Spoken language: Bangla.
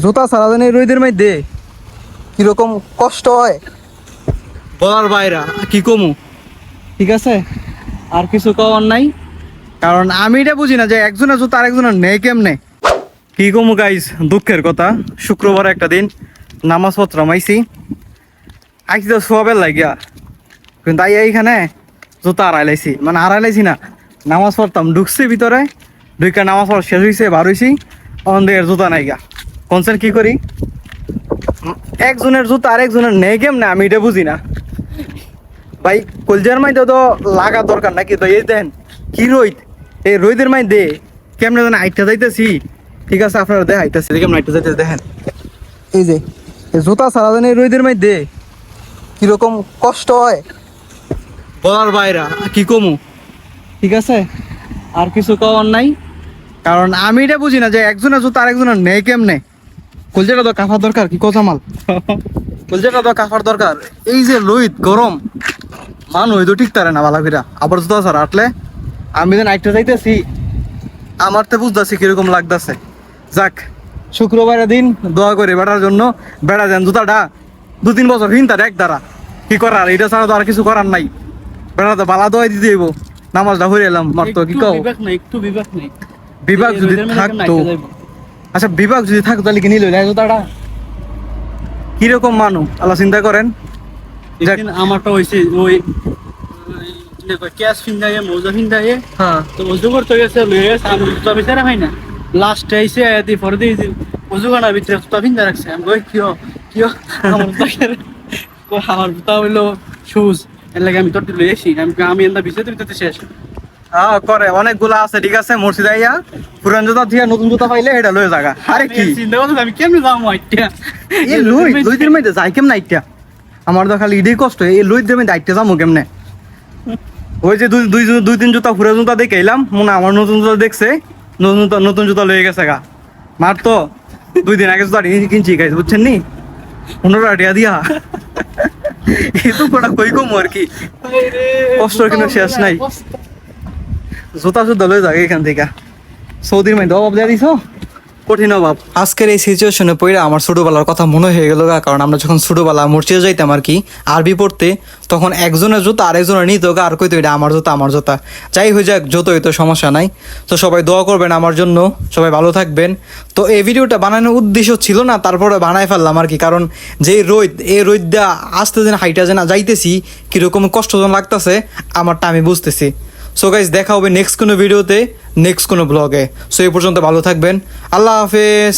জুতা ছাড়া জানি রোদের মধ্যে কিরকম কষ্ট হয় বলার বাইরা কি কমু। ঠিক আছে, আর কিছু কওয়ার নাই, কারণ আমি এটা বুঝি না যে একজনের জুতা আরেকজনের নেই কেমনে। কি কমু গাইস, দুঃখের কথা। শুক্রবার একটা দিন নামাজ পত্র মাইছি, আইছি তো সোয়াবের লাগিয়া, কিন্তু এইখানে জুতা আড়াইলাইছি, মানে আড়াইলাইছি না, নামাজ পড়তাম ঢুকছি ভিতরে, ঢুকে নামাজ পড়া শেষ হয়েছে, বার হয়েছি, অন্ধের জুতা নাই গা। কনসেন কি করি, একজনের জুতা আরেকজনের নেই কেমনে আমি এটা বুঝি না ভাই। কলজার মাইতে তো লাগা দরকার নাকি, তো এই দেন কি রোদ, এই রোদের মাই দে কেমনে যেন আইটা যাইতেছি। ঠিক আছে, আপনারা দেখ আইতেছি কেমন আইটা যাইতেছে দেখেন। এই যে জুতা ছাড়া যেন এই রোদের মাই দে কিরকম কষ্ট হয় বলার বাইরা কি কমু। ঠিক আছে, আর কিছু কওয়ার নাই, কারণ আমি এটা বুঝি না যে একজনের জুতা আরেকজনের নেই কেমনে। কলজাটা তো কাফার দরকার, কি কথা মাল, কলজাটা তো কাফার দরকার। এই যে লইত গরম মানুষ তো ঠিক তারে না বালাভিরা, আবার জুতা ছাড়া আটলে আমি যেন আইটা যাইতেছি, আমার তো বুঝতেছি কিরকম লাগতেছে। যাক, শুক্রবারের দিন দোয়া করে বেড়ার জন্য, বেড়া যান জুতাটা 2-3 বছর হিনতার এক দ্বারা, কি করার, এটা ছাড়া তো আর কিছু করার নাই। বেড়া তো বালা দোয়াই দিতে হইব, নামাজটা হয়ে এলাম মারতো, কি কও বিভাগ যদি থাকতো, আচ্ছা বিভাগ যদি থাকতো তাহলে কি নিল জুতাটা, কিরকম মানুষ আল্লাহ চিন্তা করেন। আমারটা হয়েছে ওই ক্যাশ ফিন্দাইয়ে মজা ফিন্দাইয়ে, হ্যাঁ তো অজু করতে গেছে লয়ে গেছে, আমি জুতা বিচারা হয় না, লাস্ট আইসে আয়াতি পরে দিয়ে অজু কাটার ভিতরে জুতা ফিন্দা রাখছে। আমি কই কিয় কিয় আমার আমার জুতা হইলো শুজ, এর লাগে আমি তোর লয়ে আসি, আমি এন্দা বিচারতে ভিতরে শেষ। হ্যাঁ করে অনেকগুলা আছে, ঠিক আছে, মসজিদ আইয়া পুরান জুতা দিয়ে নতুন জুতা পাইলে এটা লয়ে জায়গা। আরে কি চিন্তা করতে আমি কেমনে যাবো আইটা, এই লইদের মধ্যে যাই কেমন আইটা, আমার তো খালি ইডেই কষ্ট, এই লইদের মধ্যে আইটা যাবো কেমনে। ওই যে 2-3 জুতা ফুরা জুতা দেখে এলাম, মনে হয় আমার নতুন জুতা দেখছে, নতুন জুতা লয়ে গেছে গা। মার তো 2 দিন আগে জুতা কিনছি গাইছে, বুঝছেন নি, 15 টাকা দিয়া এই তো কোটা কই কম আর কি, কষ্ট কিন্তু শেষ নাই। জুতা লয়ে যাবে এখান থেকে, সৌদির মধ্যে অভাব দেওয়া দিছ, কঠিন অভাব। আজকের এই সিচুয়েশনে পড়ে আমার ছোটবেলার কথা মনে হয়ে গেল গা, কারণ আমরা যখন ছোটবেলা মসজিদে যাইতাম আর কি আরবি পড়তে, তখন একজনের জুতা আরেকজনের নিত গা, আর কইতো এটা আমার জুতা আমার জুতা। যাই হয়ে যাক, যত হইতো সমস্যা নাই। তো সবাই দোয়া করবেন আমার জন্য, সবাই ভালো থাকবেন। তো এই ভিডিওটা বানানোর উদ্দেশ্য ছিল না, তারপরে বানায় ফেললাম আর কি, কারণ যে রোদ, এই রোদটা আসতে যেন হাইটা যেন যাইতেছি কিরকম কষ্টজন লাগতেছে আমারটা আমি বুঝতেছি। সো গাইস, দেখা হবে নেক্সট কোনো ভিডিওতে, নেক্সট কোনো ব্লগে। সো এই পর্যন্ত ভালো থাকবেন, আল্লাহ হাফেজ।